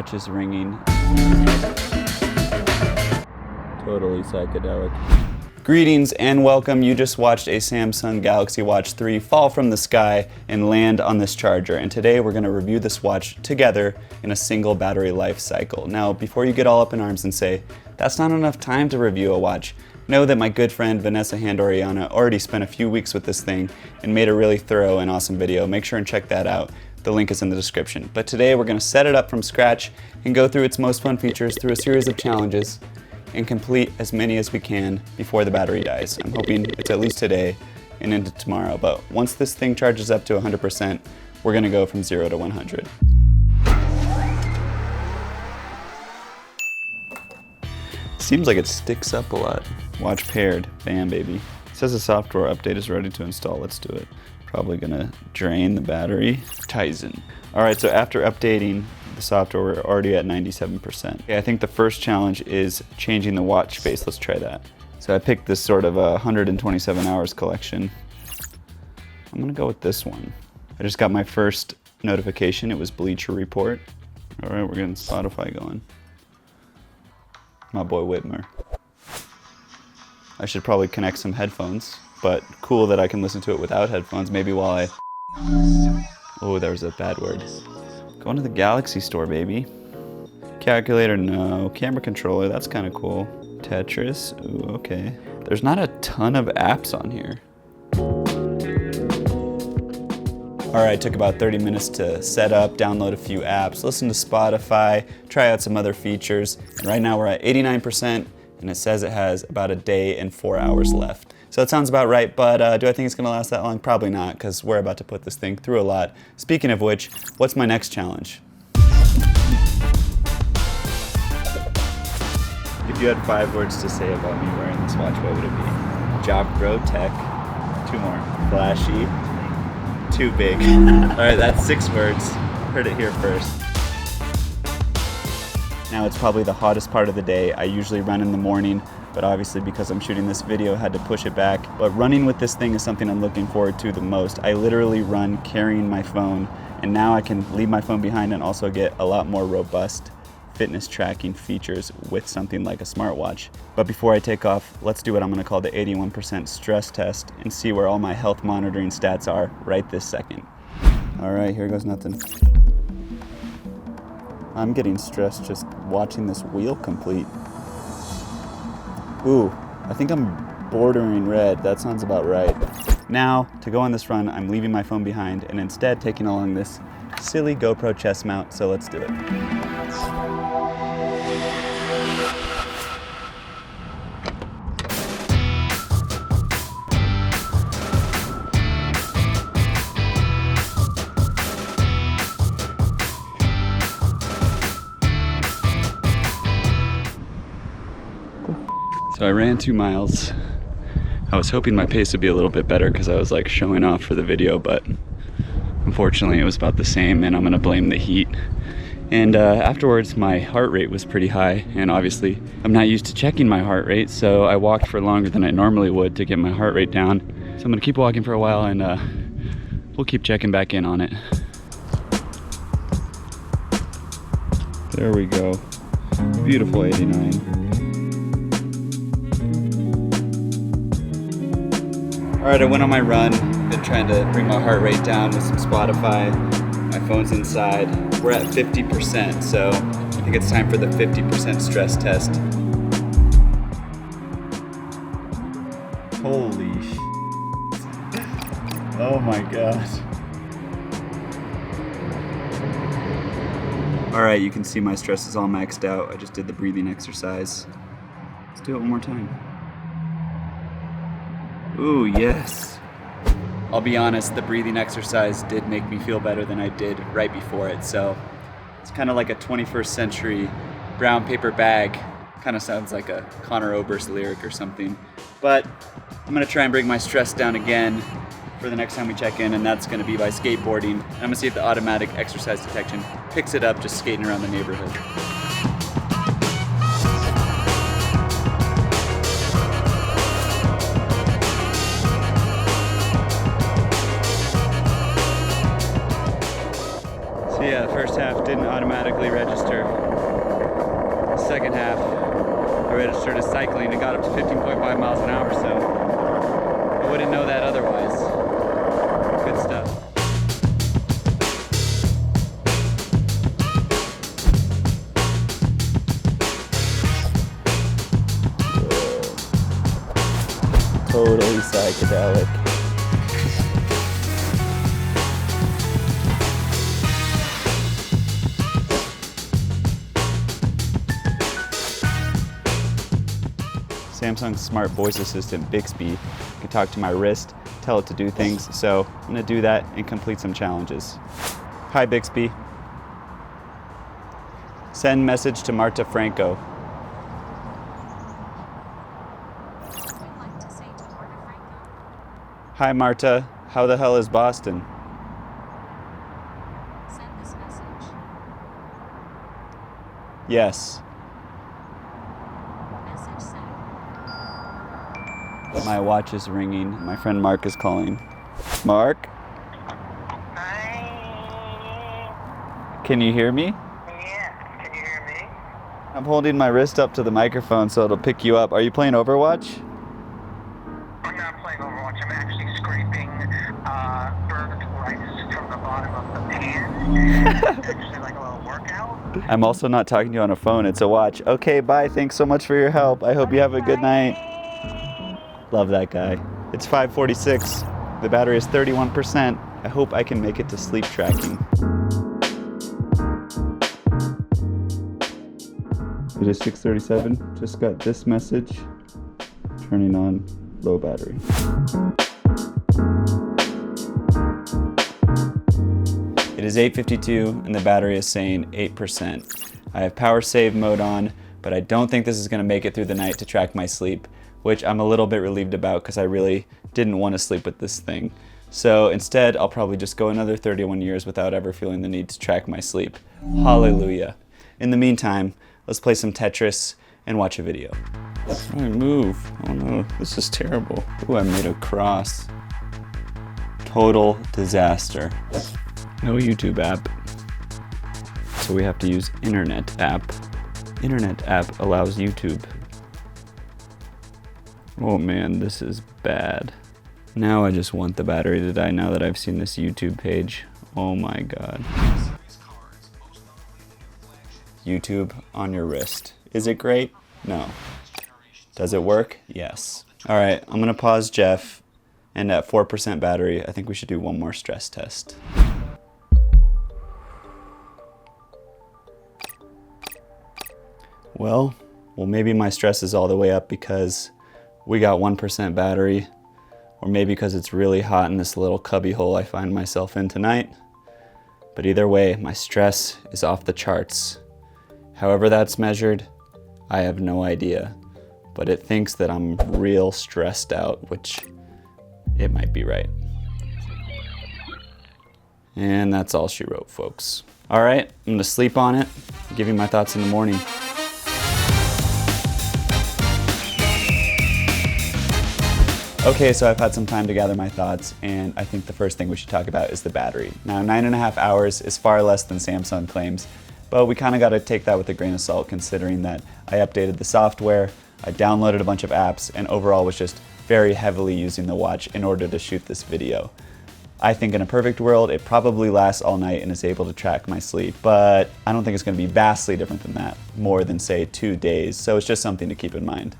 watch is ringing. Totally psychedelic. Greetings and welcome. You just watched a Samsung Galaxy Watch 3 fall from the sky and land on this charger. And today we're going to review this watch together in a single battery life cycle. Now, before you get all up in arms and say, that's not enough time to review a watch, know that my good friend Vanessa and Orellana already spent a few weeks with this thing and made a really thorough and awesome video. Make sure and check that out. The link is in the description. But today we're going to set it up from scratch and go through its most fun features through a series of challenges and complete as many as we can before the battery dies. I'm hoping it's at least today and into tomorrow, but once this thing charges up to 100%, we're gonna go from 0 to 100. Seems like it sticks up a lot. Watch paired, bam baby. It says a software update is ready to install, let's do it. Probably gonna drain the battery. Tizen. All right, so after updating the software, we're already at 97%. Okay, I think the first challenge is changing the watch face. Let's try that. So I picked this sort of a 127 hours collection. I'm gonna go with this one. I just got my first notification. It was Bleacher Report. All right, we're getting Spotify going. My boy Whitmer. I should probably connect some headphones, but cool that I can listen to it without headphones. Maybe while I... Oh, there was a bad word. Going to the Galaxy store, baby. Calculator, no. Camera controller, that's kind of cool. Tetris, ooh, okay. There's not a ton of apps on here. All right, took about 30 minutes to set up, download a few apps, listen to Spotify, try out some other features. And right now we're at 89%, and it says it has about a day and 4 hours left. So that sounds about right, but do I think it's gonna last that long? Probably not, because we're about to put this thing through a lot. Speaking of which, what's my next challenge? If you had 5 words to say about me wearing this watch, what would it be? Job Pro Tech, 2 more. Flashy, too big. All right, that's 6 words. Heard it here first. Now it's probably the hottest part of the day. I usually run in the morning, but obviously because I'm shooting this video, I had to push it back. But running with this thing is something I'm looking forward to the most. I literally run carrying my phone, and now I can leave my phone behind and also get a lot more robust fitness tracking features with something like a smartwatch. But before I take off, let's do what I'm gonna call the 81% stress test and see where all my health monitoring stats are right this second. All right, here goes nothing. I'm getting stressed just watching this wheel complete. Ooh, I think I'm bordering red. That sounds about right. Now, to go on this run, I'm leaving my phone behind and instead taking along this silly GoPro chest mount, so let's do it. So I ran 2 miles. I was hoping my pace would be a little bit better because I was like showing off for the video, but unfortunately it was about the same, and I'm gonna blame the heat. And afterwards my heart rate was pretty high, and obviously I'm not used to checking my heart rate, so I walked for longer than I normally would to get my heart rate down. So I'm gonna keep walking for a while, and we'll keep checking back in on it. There we go. Beautiful 89. All right, I went on my run, been trying to bring my heart rate down with some Spotify. My phone's inside. We're at 50%, so I think it's time for the 50% stress test. Holy sh**. Oh my gosh. All right, you can see my stress is all maxed out. I just did the breathing exercise. Let's do it one more time. Ooh, yes. I'll be honest, the breathing exercise did make me feel better than I did right before it, so it's kind of like a 21st century brown paper bag. Kind of sounds like a Conor Oberst lyric or something. But I'm gonna try and bring my stress down again for the next time we check in, and that's gonna be by skateboarding. I'm gonna see if the automatic exercise detection picks it up just skating around the neighborhood. So yeah, the first first half didn't automatically register. The second half, I registered as cycling and got up to 15.5 miles an hour, so I wouldn't know that otherwise. Good stuff. Totally psychedelic. Samsung's smart voice assistant, Bixby, can talk to my wrist, tell it to do things, so I'm gonna do that and complete some challenges. Hi, Bixby. Send message to Marta Franco. Hi, Marta. How the hell is Boston? Send this message. Yes. Message sent. My watch is ringing. My friend Mark is calling. Mark? Hi. Can you hear me? Yeah, can you hear me? I'm holding my wrist up to the microphone so it'll pick you up. Are you playing Overwatch? I'm not playing Overwatch. I'm actually scraping burnt rice from the bottom of the pan. It's actually like a little workout. I'm also not talking to you on a phone. It's a watch. Okay, bye. Thanks so much for your help. I hope you have a good night. Love that guy. It's 5:46. The battery is 31%. I hope I can make it to sleep tracking. It is 6:37. Just got this message. Turning on low battery. It is 8:52 and the battery is saying 8%. I have power save mode on, but I don't think this is going to make it through the night to track my sleep, which I'm a little bit relieved about because I really didn't want to sleep with this thing. So instead, I'll probably just go another 31 years without ever feeling the need to track my sleep. Hallelujah. In the meantime, let's play some Tetris and watch a video. I move. Oh no, this is terrible. Ooh, I made a cross. Total disaster. No YouTube app. So we have to use Internet app. Internet app allows YouTube. Oh man, this is bad. Now I just want the battery to die now that I've seen this YouTube page. Oh my god. YouTube on your wrist. Is it great? No. Does it work? Yes. All right, I'm gonna pause Jeff, and at 4% battery, I think we should do one more stress test. Well, maybe my stress is all the way up because we got 1% battery, or maybe because it's really hot in this little cubby hole I find myself in tonight. But either way, my stress is off the charts. However that's measured, I have no idea. But it thinks that I'm real stressed out, which it might be right. And that's all she wrote, folks. All right, I'm gonna sleep on it, give you my thoughts in the morning. Okay, so I've had some time to gather my thoughts, and I think the first thing we should talk about is the battery. Now, 9.5 hours is far less than Samsung claims, but we kind of got to take that with a grain of salt considering that I updated the software, I downloaded a bunch of apps, and overall was just very heavily using the watch in order to shoot this video. I think in a perfect world, it probably lasts all night and is able to track my sleep, but I don't think it's going to be vastly different than that, more than say 2 days, so it's just something to keep in mind.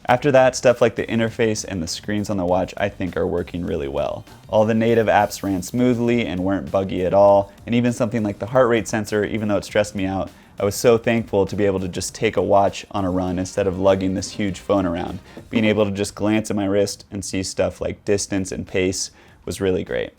After that, stuff like the interface and the screens on the watch I think are working really well. All the native apps ran smoothly and weren't buggy at all, and even something like the heart rate sensor, even though it stressed me out, I was so thankful to be able to just take a watch on a run instead of lugging this huge phone around. Being able to just glance at my wrist and see stuff like distance and pace was really great.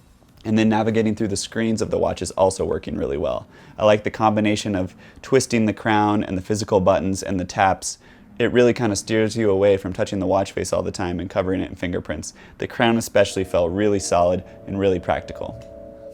And then navigating through the screens of the watch is also working really well. I like the combination of twisting the crown and the physical buttons and the taps. It really kind of steers you away from touching the watch face all the time and covering it in fingerprints. The crown especially felt really solid and really practical.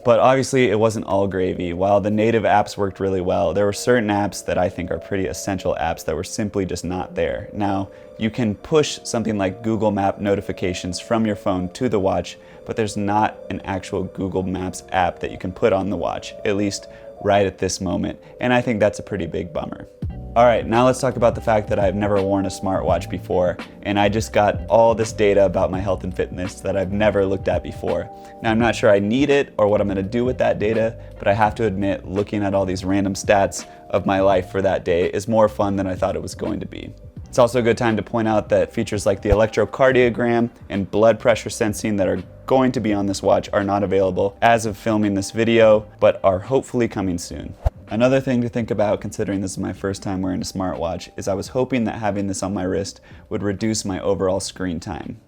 But obviously it wasn't all gravy. While the native apps worked really well, there were certain apps that I think are pretty essential apps that were simply just not there. Now, you can push something like Google Map notifications from your phone to the watch, but there's not an actual Google Maps app that you can put on the watch, at least right at this moment, and I think that's a pretty big bummer. All right, now let's talk about the fact that I've never worn a smartwatch before, and I just got all this data about my health and fitness that I've never looked at before. Now, I'm not sure I need it or what I'm gonna do with that data, but I have to admit, looking at all these random stats of my life for that day is more fun than I thought it was going to be. It's also a good time to point out that features like the electrocardiogram and blood pressure sensing that are going to be on this watch are not available as of filming this video, but are hopefully coming soon. Another thing to think about, considering this is my first time wearing a smartwatch, is I was hoping that having this on my wrist would reduce my overall screen time.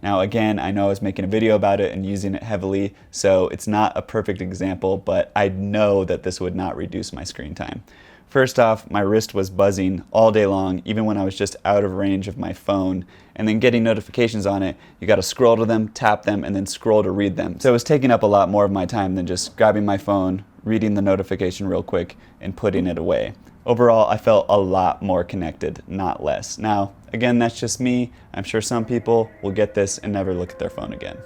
Now again, I know I was making a video about it and using it heavily, so it's not a perfect example, but I know that this would not reduce my screen time. First off, my wrist was buzzing all day long, even when I was just out of range of my phone. And then getting notifications on it, you gotta scroll to them, tap them, and then scroll to read them. So it was taking up a lot more of my time than just grabbing my phone, reading the notification real quick, and putting it away. Overall, I felt a lot more connected, not less. Now, again, that's just me. I'm sure some people will get this and never look at their phone again.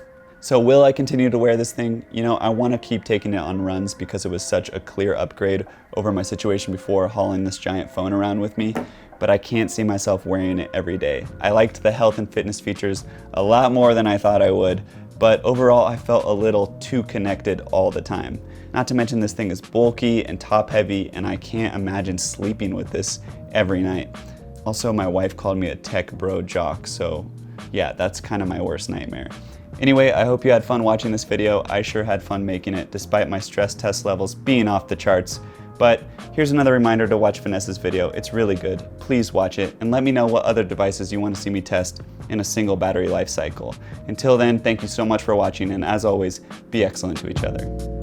So will I continue to wear this thing? You know, I want to keep taking it on runs because it was such a clear upgrade over my situation before hauling this giant phone around with me, but I can't see myself wearing it every day. I liked the health and fitness features a lot more than I thought I would, but overall I felt a little too connected all the time. Not to mention this thing is bulky and top heavy, and I can't imagine sleeping with this every night. Also, my wife called me a tech bro jock, so yeah, that's kind of my worst nightmare. Anyway, I hope you had fun watching this video. I sure had fun making it, despite my stress test levels being off the charts. But here's another reminder to watch Vanessa's video. It's really good. Please watch it, and let me know what other devices you want to see me test in a single battery life cycle. Until then, thank you so much for watching, and as always, be excellent to each other.